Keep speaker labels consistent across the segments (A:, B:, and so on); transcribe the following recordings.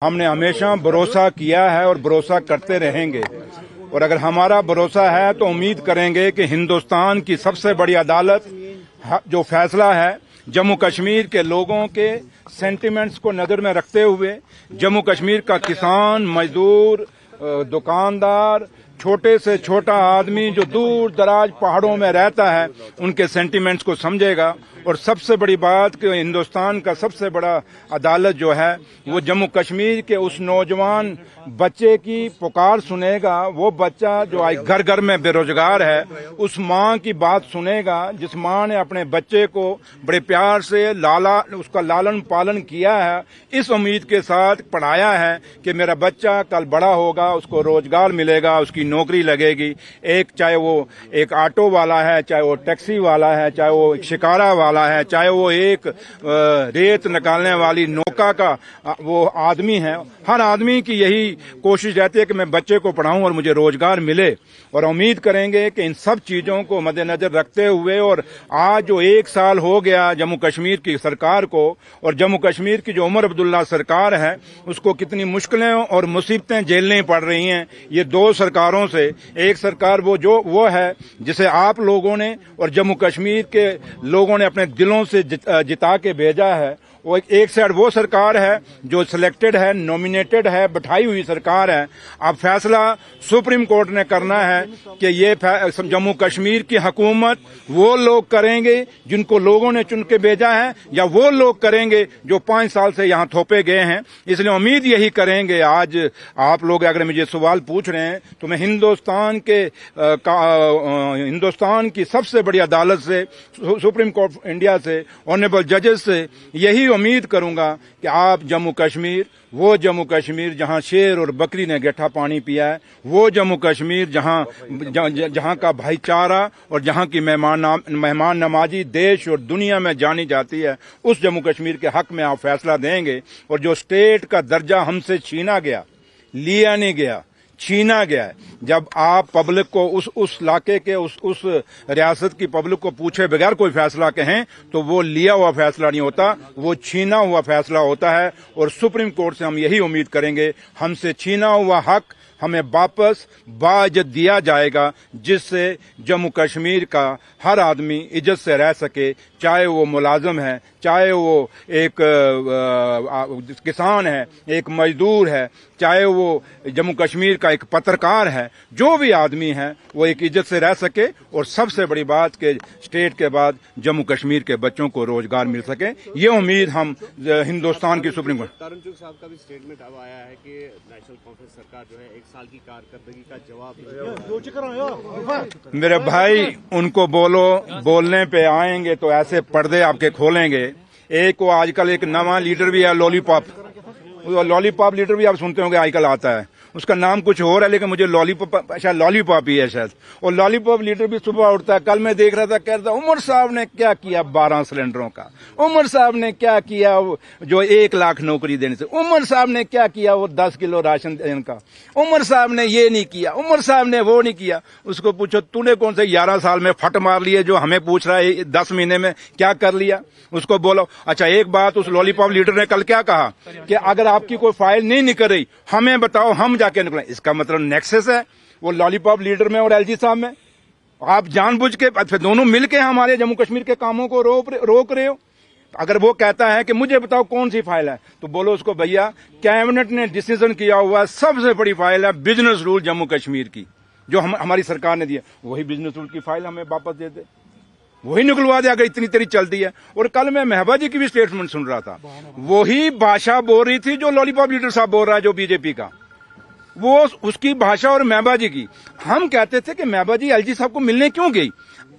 A: हमने हमेशा भरोसा किया है और भरोसा करते रहेंगे और अगर हमारा भरोसा है तो उम्मीद करेंगे कि हिंदुस्तान की सबसे बड़ी अदालत जो फैसला है जम्मू कश्मीर के लोगों के सेंटिमेंट्स को नजर में रखते हुए जम्मू कश्मीर का किसान, मजदूर, दुकानदार, छोटे से छोटा आदमी जो दूर दराज पहाड़ों में रहता है उनके सेंटिमेंट्स को समझेगा। और सबसे बड़ी बात कि हिंदुस्तान का सबसे बड़ा अदालत जो है वो जम्मू कश्मीर के उस नौजवान बच्चे की पुकार सुनेगा। वो बच्चा जो आज घर घर में बेरोजगार है उस माँ की बात सुनेगा जिस माँ ने अपने बच्चे को बड़े प्यार से उसका लालन पालन किया है, इस उम्मीद के साथ पढ़ाया है कि मेरा बच्चा कल बड़ा होगा, उसको रोजगार मिलेगा, उसकी नौकरी लगेगी। चाहे वो एक ऑटो वाला है, चाहे वो टैक्सी वाला है, चाहे वो एक शिकारा वाला है, चाहे वो एक रेत निकालने वाली नौका का वो आदमी है, हर आदमी की यही कोशिश रहती है कि मैं बच्चे को पढ़ाऊं और मुझे रोजगार मिले। और उम्मीद करेंगे कि इन सब चीजों को मद्देनजर रखते हुए और आज जो 1 साल हो गया जम्मू कश्मीर की सरकार को और जम्मू कश्मीर की जो उमर अब्दुल्ला सरकार है उसको कितनी मुश्किलें और मुसीबतें झेलनी पड़ रही हैं ये 2 सरकारों से। एक सरकार वो है जिसे आप लोगों ने और जम्मू कश्मीर के लोगों ने अपने दिलों से जिता के भेजा है, वो एक साइड वो सरकार है जो सिलेक्टेड है, नॉमिनेटेड है, बैठाई हुई सरकार है। अब फैसला सुप्रीम कोर्ट ने करना है कि ये जम्मू कश्मीर की हुकूमत वो लोग करेंगे जिनको लोगों ने चुन के भेजा है या वो लोग करेंगे जो 5 साल से यहाँ थोपे गए हैं। इसलिए उम्मीद यही करेंगे। आज आप लोग अगर मुझे सवाल पूछ रहे हैं तो मैं हिंदुस्तान की सबसे बड़ी अदालत से, सुप्रीम कोर्ट इंडिया से, ऑनरेबल जजेस से यही उम्मीद करूंगा कि आप जम्मू कश्मीर जहां शेर और बकरी ने गड्ढा पानी पिया है, वो जम्मू कश्मीर जहां का भाईचारा और जहां की मेहमान नवाजी देश और दुनिया में जानी जाती है, उस जम्मू कश्मीर के हक में आप फैसला देंगे। और जो स्टेट का दर्जा हमसे छीना गया, लिया नहीं गया, छीना गया है, जब आप पब्लिक को उस इलाके के उस रियासत की पब्लिक को पूछे बगैर कोई फैसला कहें तो वो लिया हुआ फैसला नहीं होता, वो छीना हुआ फैसला होता है। और सुप्रीम कोर्ट से हम यही उम्मीद करेंगे हमसे छीना हुआ हक हमें वापस बाइज्जत दिया जाएगा, जिससे जम्मू कश्मीर का हर आदमी इज्जत से रह सके, चाहे वो मुलाजिम है, चाहे वो एक किसान है, एक मजदूर है, चाहे वो जम्मू कश्मीर का एक पत्रकार है, जो भी आदमी है वो एक इज्जत से रह सके। और सबसे बड़ी बात कि स्टेट के बाद जम्मू कश्मीर के बच्चों को रोजगार मिल सके, ये उम्मीद हम हिंदुस्तान की सुप्रीम कोर्ट।
B: तरुण चुग साहब का भी स्टेटमेंट अब आया है कि नेशनल कॉन्फ्रेंस सरकार जो है 1 साल की कारकर्दगी का जवाब।
A: मेरे भाई उनको बोलने पे आएंगे तो ऐसे पर्दे आपके खोलेंगे। एक वो आजकल एक नवा लीडर भी है, लॉलीपॉप लीडर भी आप सुनते होंगे आजकल आता है, उसका नाम कुछ और है लेकिन मुझे लॉलीपॉप ही है शायद। और लॉलीपॉप लीडर भी सुबह उठता है, कल मैं देख रहा था, कह रहा था उमर साहब ने क्या किया 12 सिलेंडरों का, उमर साहब ने क्या किया जो 1 लाख नौकरी देने से, उमर साहब ने क्या किया वो 10 किलो राशन देने का, उमर साहब ने ये नहीं किया, उमर साहब ने वो नहीं किया। उसको पूछो तूने कौन से 11 साल में फट मार लिए जो हमें पूछ रहा है 10 महीने में क्या कर लिया, उसको बोलो। अच्छा एक बात उस लॉलीपॉप लीडर ने कल क्या कहा कि अगर आपकी कोई फाइल नहीं निकल रही हमें बताओ, हम जाके निकलें। इसका मतलब नेक्सस है वो लॉलीपॉप लीडर में और एलजी साहब में। आप जानबूझ के फिर दोनों मिलके हमारे जम्मू कश्मीर के कामों को रोक रहे हो। अगर वो कहता है कि मुझे बताओ कौन सी फाइल है तो बोलो उसको भैया कैबिनेट ने डिसीजन किया हुआ सबसे बड़ी फाइल है बिजनेस रूल जम्मू कश्मीर की, जो हमारी सरकार ने दिया, वही बिजनेस रूल की फाइल हमें वापस दे दे, वही निकलवा दे अगर इतनी तेरी चलती है। और कल मैं महबा जी की भी स्टेटमेंट सुन रहा था, वही भाषा बोल रही थी जो लॉलीपॉप लीडर साहब बोल रहा है, जो बीजेपी का, वो उसकी भाषा और महबा जी की। हम कहते थे कि महबा जी एलजी साहब को मिलने क्यों गई,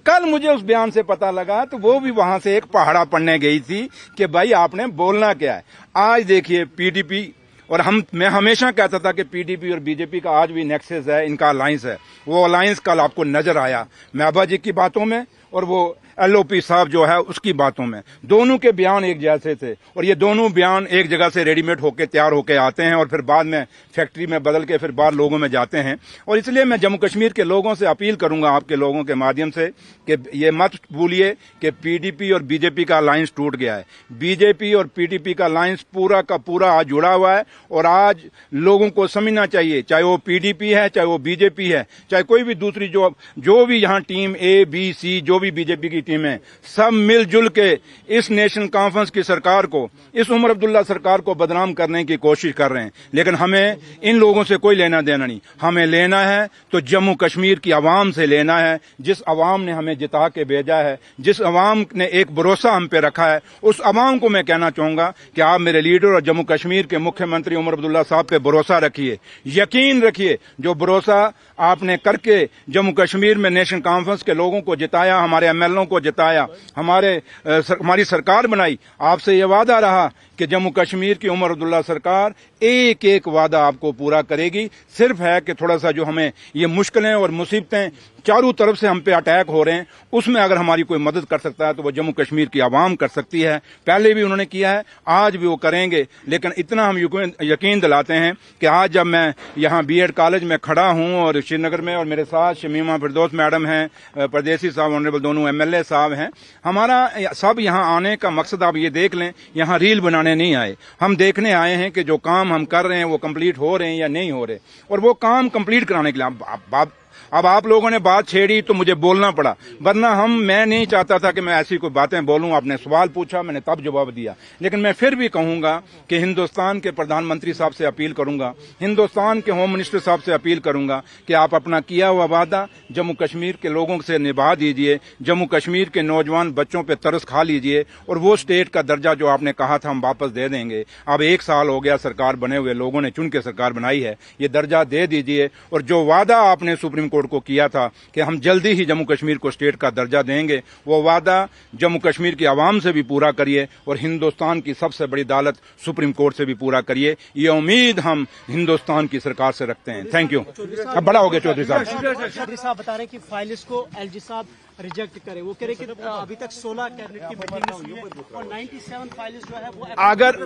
A: कल मुझे उस बयान से पता लगा तो वो भी वहां से एक पहाड़ा पढ़ने गई थी कि भाई आपने बोलना क्या है। आज देखिए पीडीपी और मैं हमेशा कहता था कि पीडीपी और बीजेपी का आज भी नेक्सस है, इनका अलायंस है, वो अलायंस कल आपको नजर आया महबा जी की बातों में और वो LOP साहब जो है उसकी बातों में। दोनों के बयान एक जैसे थे और ये दोनों बयान एक जगह से रेडीमेड होके तैयार होके आते हैं और फिर बाद में फैक्ट्री में बदल के फिर बाहर लोगों में जाते हैं। और इसलिए मैं जम्मू कश्मीर के लोगों से अपील करूंगा आपके लोगों के माध्यम से कि ये मत भूलिए कि PDP और BJP का अलायंस टूट गया है। BJP और PDP का अलायंस पूरा का पूरा आज जुड़ा हुआ है और आज लोगों को समझना चाहिए, चाहे वो PDP है, चाहे वो BJP है, चाहे कोई भी दूसरी जो भी यहाँ टीम A, B, C जो भी BJP की टीम है, सब मिलजुल के इस नेशनल कॉन्फ्रेंस की सरकार को, इस उमर अब्दुल्ला सरकार को बदनाम करने की कोशिश कर रहे हैं। लेकिन हमें इन लोगों से कोई लेना देना नहीं। हमें लेना है तो जम्मू कश्मीर की आवाम से लेना है, जिस आवाम ने हमें जिता के भेजा है, जिस आवाम ने एक भरोसा हम पे रखा है, उस आवाम को मैं कहना चाहूंगा कि आप मेरे लीडर और जम्मू कश्मीर के मुख्यमंत्री उमर अब्दुल्ला साहब पे भरोसा रखिए, यकीन रखिए। जो भरोसा आपने करके जम्मू कश्मीर में नेशनल कॉन्फ्रेंस के लोगों को जिताया, हमारे MLOं को जिताया, हमारी सरकार बनाई, आपसे ये वादा रहा कि जम्मू कश्मीर की उमर अब्दुल्ला सरकार एक एक वादा आपको पूरा करेगी। सिर्फ है कि थोड़ा सा जो हमें ये मुश्किलें और मुसीबतें चारों तरफ से हम पे अटैक हो रहे हैं, उसमें अगर हमारी कोई मदद कर सकता है तो वो जम्मू कश्मीर की आवाम कर सकती है। पहले भी उन्होंने किया है, आज भी वो करेंगे। लेकिन इतना हम यकीन दिलाते हैं कि आज जब मैं यहाँ BEd कॉलेज में खड़ा हूँ और श्रीनगर में, और मेरे साथ शमीमा फिरदौस मैडम हैं, परदेसी साहब ऑनरेबल दोनों MLA साहब हैं, हमारा सब यहाँ आने का मकसद आप ये देख लें, यहाँ रील बनाने नहीं आए, हम देखने आए हैं कि जो काम हम कर रहे हैं वो कंप्लीट हो रहे हैं या नहीं हो रहे, और वो काम कंप्लीट कराने के लिए अब आप लोगों ने बात छेड़ी तो मुझे बोलना पड़ा, वरना मैं नहीं चाहता था कि मैं ऐसी कोई बातें बोलूं। आपने सवाल पूछा, मैंने तब जवाब दिया। लेकिन मैं फिर भी कहूंगा कि हिंदुस्तान के प्रधानमंत्री साहब से अपील करूंगा, हिंदुस्तान के होम मिनिस्टर साहब से अपील करूंगा कि आप अपना किया हुआ वादा जम्मू कश्मीर के लोगों से निभा दीजिए, जम्मू कश्मीर के नौजवान बच्चों पर तरस खा लीजिए और वो स्टेट का दर्जा जो आपने कहा था हम वापस दे देंगे। अब 1 साल हो गया सरकार बने हुए, लोगों ने चुन के सरकार बनाई है, ये दर्जा दे दीजिए। और जो वादा आपने सुप्रीम कोर्ट को किया था कि हम जल्दी ही जम्मू कश्मीर को स्टेट का दर्जा देंगे, वो वादा जम्मू कश्मीर की आवाम से भी पूरा करिए और हिंदुस्तान की सबसे बड़ी अदालत सुप्रीम कोर्ट से भी पूरा करिए। ये उम्मीद हम हिंदुस्तान की सरकार से रखते हैं। Thank you. अब बड़ा हो गया चौधरी साहब।
C: चौधरी साहब बता रहे हैं कि फाइल्स को LG साहब रिजेक्ट करे, वो कह रहे कि अभी तक 16 कैबिनेट की मीटिंग हुई है और 97 फाइल्स जो है वो। अगर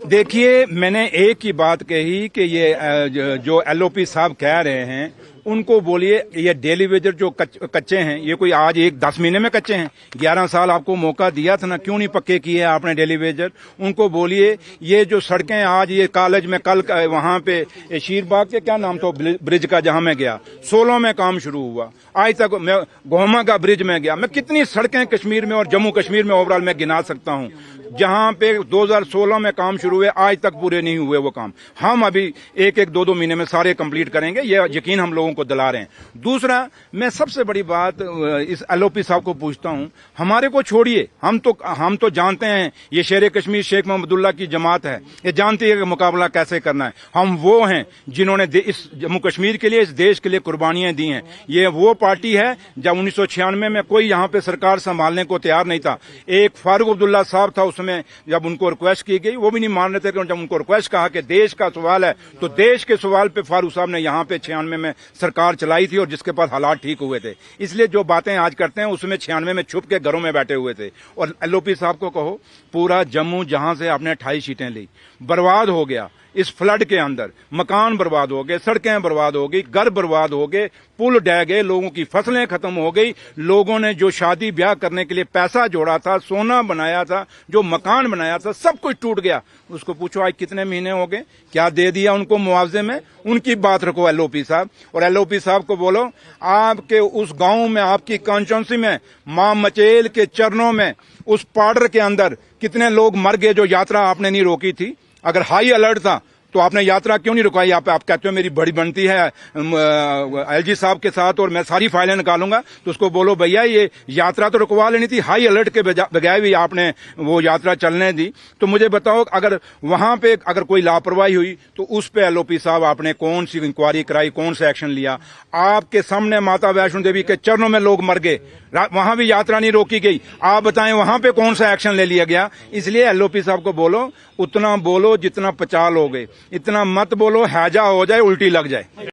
A: देखिए, मैंने एक ही बात कही कि ये जो LOP साहब कह रहे हैं उनको बोलिए ये डेली वेजर जो कच्चे हैं, ये कोई आज 10 महीने में कच्चे हैं। 11 साल आपको मौका दिया था ना, क्यों नहीं पक्के किए आपने डेली वेजर? उनको बोलिए ये जो सड़कें आज ये कॉलेज में कल वहां पे शीरबाग के क्या नाम था ब्रिज का, जहां मैं गया 16 में काम शुरू हुआ, आज तक मैं गोहमा का ब्रिज में गया, मैं कितनी सड़कें कश्मीर में और जम्मू कश्मीर में ओवरऑल मैं गिना सकता हूं जहां पे 2016 में काम शुरू हुए, आज तक पूरे नहीं हुए वो काम। हम अभी 1-2 महीने में सारे कंप्लीट करेंगे, ये यकीन हम लोगों को दिला रहे हैं। दूसरा, मैं सबसे बड़ी बात इस LOP साहब को पूछता हूं, हमारे को छोड़िए, हम तो जानते हैं ये शेर कश्मीर शेख मोहम्मदुल्ला की जमात है, ये जानती है कि मुकाबला कैसे करना है। हम वो हैं जिन्होंने इस जम्मू कश्मीर के लिए, इस देश के लिए कुर्बानियां दी हैं। ये वो पार्टी है जब 1996 में कोई यहाँ पे सरकार संभालने को तैयार नहीं था। एक फारूक अब्दुल्ला साहब था, में जब उनको रिक्वेस्ट की गई वो भी नहीं मान रहे थे। जब उनको रिक्वेस्ट कहा कि देश का सवाल है, तो देश के सवाल पे फारूक साहब ने यहाँ पे 96 में सरकार चलाई थी और जिसके पास हालात ठीक हुए थे। इसलिए जो बातें आज करते हैं उसमें 96 में छुप के घरों में बैठे हुए थे। और LOP साहब को कहो, पूरा जम्मू जहां से आपने 28 सीटें ली बर्बाद हो गया। इस फ्लड के अंदर मकान बर्बाद हो गए, सड़कें बर्बाद हो गई, घर बर्बाद हो गए, पुल ढह गए, लोगों की फसलें खत्म हो गई। लोगों ने जो शादी ब्याह करने के लिए पैसा जोड़ा था, सोना बनाया था, जो मकान बनाया था, सब कुछ टूट गया। उसको पूछो आज कितने महीने हो गए, क्या दे दिया उनको मुआवजे में? उनकी बात रखो LOP साहब। और LOP साहब को बोलो, आपके उस गांव में, आपकी कॉन्स्टिट्यूंसी में, मां मचेल के चरणों में, उस पार्डर के अंदर कितने लोग मर गए जो यात्रा आपने नहीं रोकी थी। अगर हाई अलर्ट था तो आपने यात्रा क्यों नहीं रुकाई? आप कहते हो मेरी बड़ी बनती है LG साहब के साथ और मैं सारी फाइलें निकालूंगा, तो उसको बोलो भैया ये यात्रा तो रुकवा लेनी थी, हाई अलर्ट के बजाय भी आपने वो यात्रा चलने दी। तो मुझे बताओ, अगर वहां पे अगर कोई लापरवाही हुई तो उस पे LOP साहब आपने कौन सी इंक्वायरी कराई, कौन सा एक्शन लिया? आपके सामने माता वैष्णो देवी के चरणों में लोग मर गए, वहां भी यात्रा नहीं रोकी गई। आप बताएं वहां पे कौन सा एक्शन ले लिया गया? इसलिए LOP साहब को बोलो, उतना बोलो जितना 50 लोग, इतना मत बोलो हैजा हो जाए, उल्टी लग जाए।